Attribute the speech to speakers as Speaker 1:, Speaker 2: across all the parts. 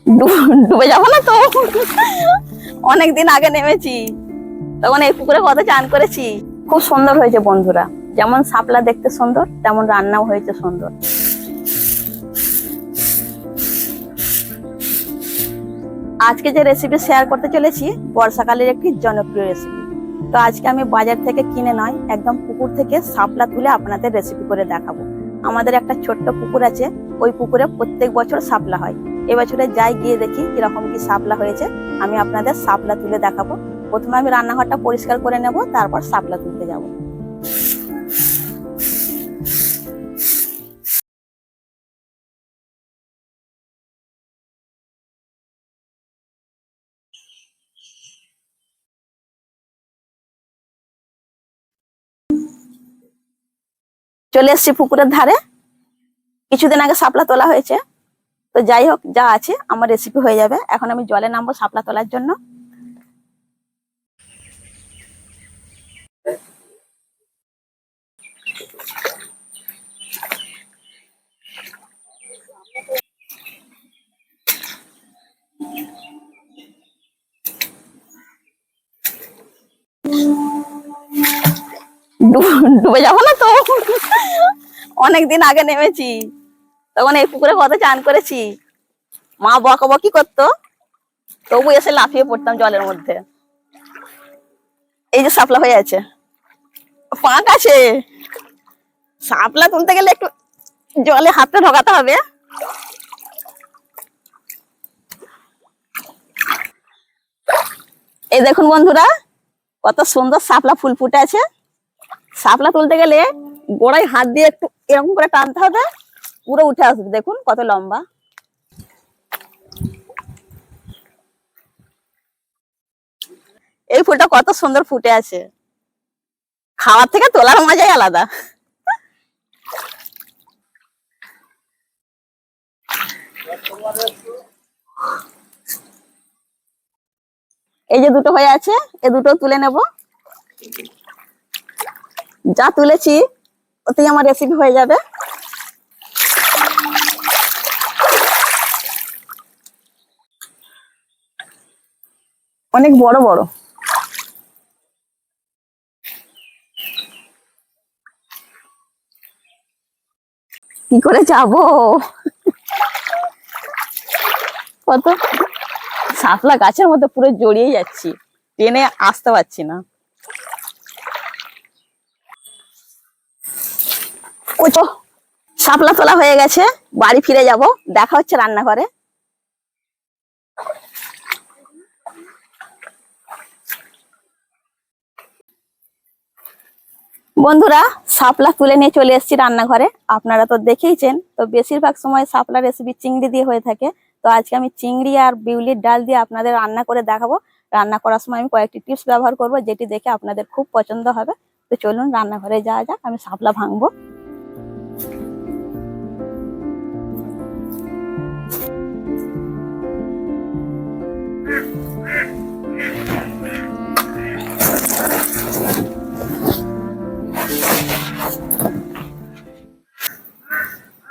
Speaker 1: ডুবে যাবো না তো। অনেকদিন আগে নেমেছি, তখন এই পুকুরে কত চান করেছি। খুব সুন্দর হয়েছে বন্ধুরা, যেমন শাপলা দেখতে সুন্দর তেমন রান্নাও হয়েছে সুন্দর। আজকে যে রেসিপি শেয়ার করতে চলেছি বর্ষাকালের একটি জনপ্রিয় রেসিপি। তো আজকে আমি বাজার থেকে কিনে নয়, একদম পুকুর থেকে শাপলা তুলে আপনাদের রেসিপি করে দেখাবো। আমাদের একটা ছোট্ট পুকুর আছে, ওই পুকুরে প্রত্যেক বছর শাপলা হয়। এবছরে যাই গিয়ে দেখি কিরকম কি শাপলা হয়েছে, আমি আপনাদের শাপলা তুলে দেখাবো। প্রথমে আমি রান্নাঘরটা পরিষ্কার করে নেব, তারপর শাপলা তুলতে যাব। চলে এসছি পুকুরের ধারে, কিছুদিন আগে শাপলা তোলা হয়েছে। তো যাই হোক, যা আছে আমার রেসিপি হয়ে যাবে। এখন আমি জলে নামবো শাপলা তোলার জন্য। ডুবে যাবো না তো। অনেকদিন আগে নেমেছি, তখন এই পুকুরে কত চান করেছি। মা বকাবকি করতো, তবু এসে লাফিয়ে পড়তাম জলের মধ্যে। এই যে শাপলা হয়ে আছে, ফাঁক আছে। শাপলা তুলতে গেলে একটু জলে হাতটা ঢোকাতে হবে। এই দেখুন বন্ধুরা, কত সুন্দর শাপলা ফুল ফুটে আছে। শাপলা তুলতে গেলে গোড়ায় হাত দিয়ে একটু এরকম করে টানতে হবে, পুরো উঠে আসবে। দেখুন কত লম্বা। এই ফুলটা কত সুন্দর ফুটে আছে, খাওয়ার থেকে তোলার মজাই আলাদা। এই যে দুটো হয়ে আছে, এ দুটো তুলে নেব। যা তুলেছি ওতেই আমার রেসিপি হয়ে যাবে। অনেক বড় বড়। কি করে যাবো, কত শাপলা গাছের মধ্যে পুরো জড়িয়ে যাচ্ছি, টেনে আসতে পারছি না। ওই তো শাপলা তোলা হয়ে গেছে, বাড়ি ফিরে যাব। দেখা হচ্ছে রান্নাঘরে। বন্ধুরা, শাপলা তুলে নিয়ে চলে এসেছি রান্নাঘরে। আপনারা তো দেখেইছেন, তো বেশিরভাগ সময় শাপলা রেসিপি চিংড়ি দিয়ে হয়ে থাকে। তো আজকে আমি চিংড়ি আর বিউলির ডাল দিয়ে আপনাদের রান্না করে দেখাবো। রান্না করার সময় আমি কয়েকটি টিপস ব্যবহার করব, যেটি দেখে আপনাদের খুব পছন্দ হবে। তো চলুন রান্নাঘরে যাওয়া যাক, আমি শাপলা ভাঙবো।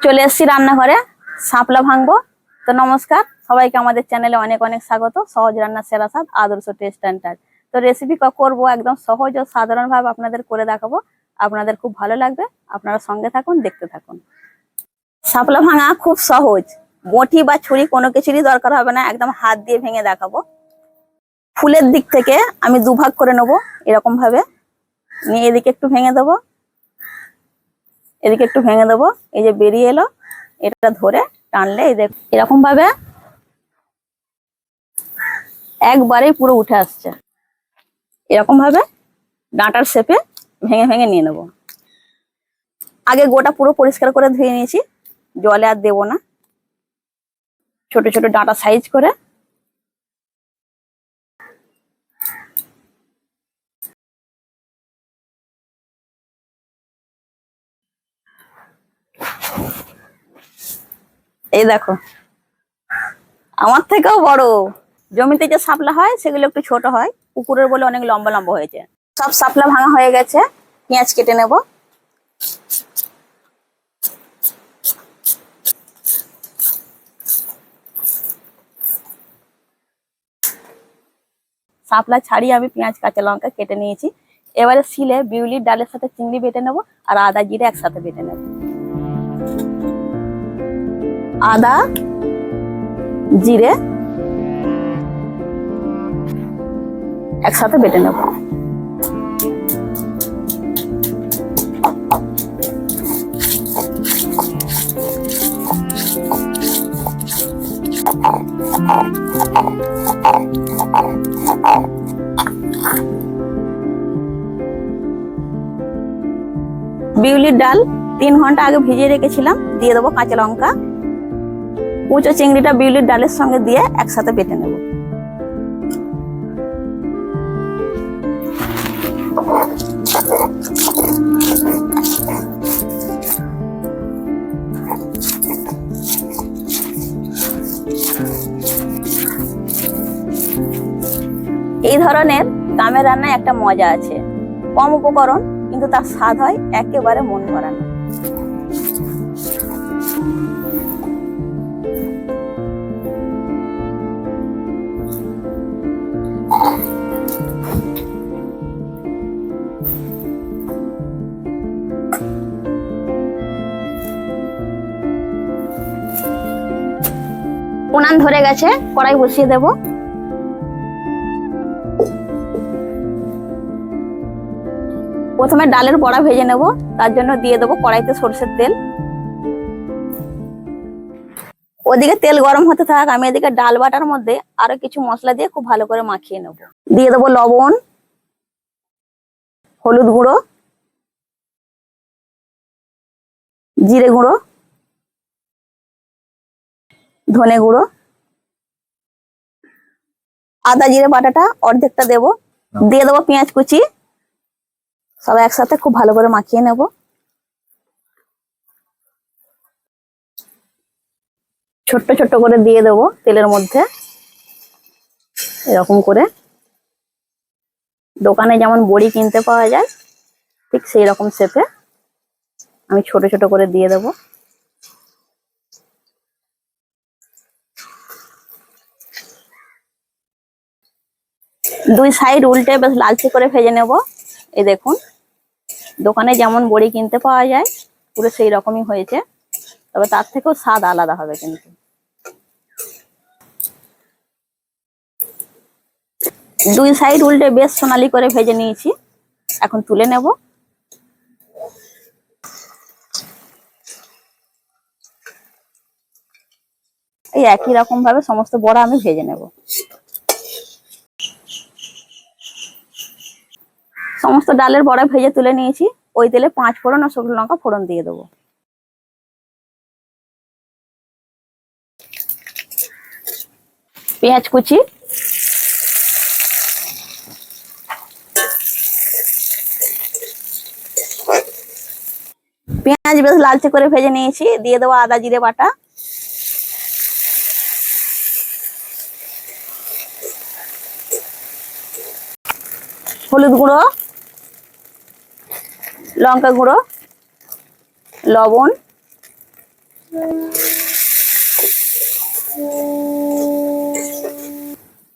Speaker 1: চলে এসেছি রান্নাঘরে, শাপলা ভাঙবো। তো নমস্কার সবাইকে, আমাদের চ্যানেলে অনেক অনেক স্বাগত। সহজ রান্নার সেরা স্বাদ, আদর্শ টেস্ট এন্ড টাচ। তো রেসিপি করবো একদম সহজ ও সাধারণ ভাবে আপনাদের করে দেখাবো। আপনাদের খুব ভালো লাগবে, আপনারা সঙ্গে থাকুন, দেখতে থাকুন। শাপলা ভাঙা খুব সহজ, বটি বা ছুরি কোনো কিছুরই দরকার হবে না, একদম হাত দিয়ে ভেঙে দেখাবো। ফুলের দিক থেকে আমি দুভাগ করে নেবো, এরকম ভাবে নিয়ে এদিকে একটু ভেঙে দেবো, এদিকে একটু ভেঙে দেবো। এই যে বেরিয়ে এলো, এটা ধরে টানলে এই দেখ এরকম ভাবে একবারেই পুরো উঠে আসছে। এরকম ভাবে ডাঁটার শেপে ভেঙে ভেঙে নিয়ে নেব। আগে গোটা পুরো পরিষ্কার করে ধুয়ে নিয়েছি, জলে আর দেবো না। ছোট ছোট ডাঁটা সাইজ করে এই দেখো, আমার থেকেও বড়। জমিতে যে শাপলা হয় সেগুলো একটু ছোট হয়, পুকুরের বলে অনেক লম্বা লম্বা হয়েছে। সব শাপলা ভাঙা হয়ে গেছে, পেঁয়াজ কেটে নেব। শাপলা ছাড়িয়ে আমি পেঁয়াজ কাঁচা লঙ্কা কেটে নিয়েছি। এবারে শিলে বিউলির ডালের সাথে চিংড়ি বেটে নেব আর আদা জিরে একসাথে বেটে নেব। আদা জিরে একসাথে বেটে নেব। বিউলির ডাল 3 ঘন্টা আগে ভিজিয়ে রেখেছিলাম, দিয়ে দেবো কাঁচা লঙ্কা। কুচো চিংড়িটা বিউলির ডালের সঙ্গে দিয়ে একসাথে বেটে নেব। এই ধরনের গ্রামের রান্নায় একটা মজা আছে, কম উপকরণ কিন্তু তার স্বাদ হয় একেবারে মন ভরানো। উনান ধরে গেছে, কড়াই বসিয়ে দেব। প্রথমে ডালের বড়া ভেজে নেব, তার জন্য দিয়ে দেবো কড়াইতে সরষের তেল। ওদিকে তেল গরম হতে থাক, আমি এদিকে ডাল বাটার মধ্যে আরো কিছু মশলা দিয়ে খুব ভালো করে মাখিয়ে নেব। দিয়ে দেবো লবণ, হলুদ গুঁড়ো, জিরে গুঁড়ো, ধনে গুঁড়ো, আদা জিরে বাটাটা অর্ধেকটা দেব, দিয়ে দেবো পেঁয়াজ কুচি। সব একসাথে খুব ভালো করে মাখিয়ে নেব। ছোট্ট ছোট্ট করে দিয়ে দেব তেলের মধ্যে, এরকম করে। দোকানে যেমন বড়ি কিনতে পাওয়া যায় ঠিক সেই রকম শেপে আমি ছোট ছোট করে দিয়ে দেব। দুই সাইড উল্টে বেশ লালচে করে ভেজে নেব। এই দেখুন, দোকানে যেমন বড়ি কিনতে পাওয়া যায় পুরো সেই রকমই হয়েছে, তবে তার থেকেও স্বাদ আলাদা হবে। কিন্তু দুই সাইড উল্টে বেশ সোনালি করে ভেজে নিয়েছি, এখন তুলে নেব। এই একই রকম ভাবে সমস্ত বড়া আমি ভেজে নেব। সমস্ত ডালের বড়া ভেজে তুলে নিয়েছি। ওই তেলে 5 ফোড়ন আর শুকনো লঙ্কা ফোড়ন দিয়ে দেবো। পেঁয়াজ কুচি, পেঁয়াজ বেশ লালচে করে ভেজে নিয়েছি, দিয়ে দেবো আদা জিরে বাটা, হলুদ গুঁড়ো, লঙ্কা গুঁড়ো, লবণ,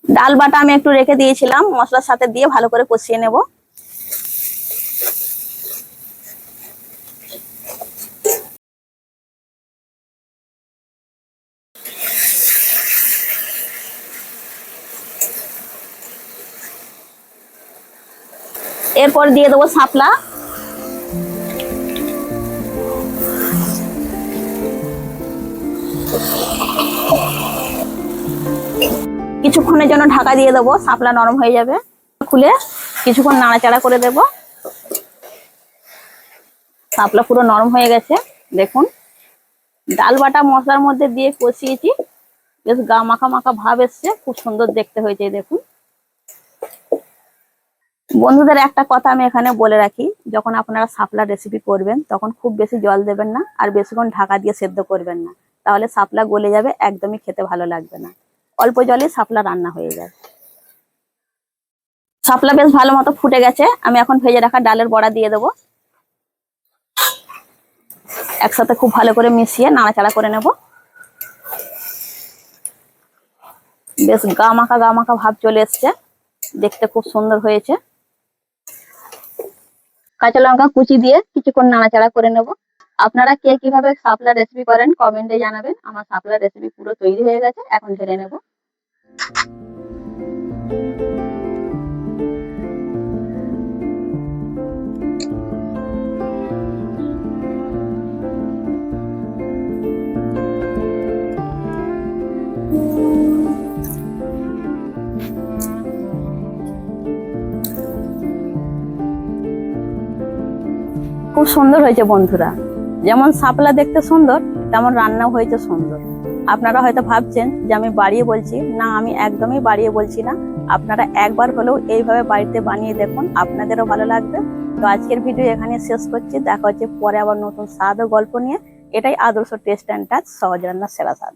Speaker 1: ডাল বাটা আমি একটু রেখে দিয়েছিলাম, মশলার সাথে দিয়ে ভালো করে কষিয়ে নেব। এরপর দিয়ে দেবো শাপলা, কিছুক্ষণের জন্য ঢাকা দিয়ে দেবো, শাপলা নরম হয়ে যাবে। খুলে কিছুক্ষণ নাড়াচাড়া করে দেব। শাপলা পুরো নরম হয়ে গেছে, দেখুন। ডাল বাটা মশলার মধ্যে দিয়ে কষিয়েছি, বেশ গা মাখা মাখা ভাব এসছে, খুব সুন্দর দেখতে হয়েছে। দেখুন বন্ধুদের, একটা কথা আমি এখানে বলে রাখি, যখন আপনারা শাপলা রেসিপি করবেন তখন খুব বেশি জল দেবেন না আর বেশিক্ষণ ঢাকা দিয়ে সেদ্ধ করবেন না, তাহলে শাপলা গলে যাবে, একদমই খেতে ভালো লাগবে না। অল্প জলে শাপলা রান্না হয়ে যায়। শাপলা বেশ ভালো মতো ফুটে গেছে, আমি এখন ভেজে রাখা ডালের বড়া দিয়ে দেবো। একসাথে খুব ভালো করে মিশিয়ে নাড়াচাড়া করে নেব। বেশ গা মাখা ভাব চলে এসছে। দেখতে খুব সুন্দর হয়েছে। কাঁচা লঙ্কা কুচি দিয়ে কিছুক্ষণ নাড়াচাড়া করে নেব। আপনারা কে কিভাবে শাপলা রেসিপি করেন কমেন্টে জানাবেন। আমার শাপলা রেসিপি পুরো তৈরি হয়ে গেছে, এখন ঢেলে নেব। খুব সুন্দর হয়েছে বন্ধুরা। যেমন শাপলা দেখতে সুন্দর, তেমন রান্নাও হয়েছে সুন্দর। আপনারা হয়তো ভাবছেন যে আমি বাড়িয়ে বলছি, না আমি একদমই বাড়িয়ে বলছি না। আপনারা একবার হলেও এইভাবে বাড়িতে বানিয়ে দেখুন, আপনাদেরও ভালো লাগবে। তো আজকের ভিডিও এখানে শেষ করছি, দেখা হচ্ছে পরে আবার নতুন স্বাদ ও গল্প নিয়ে। এটাই আদর্শ টেস্ট অ্যান্ড টাচ, সহজ রান্নার সেরা স্বাদ।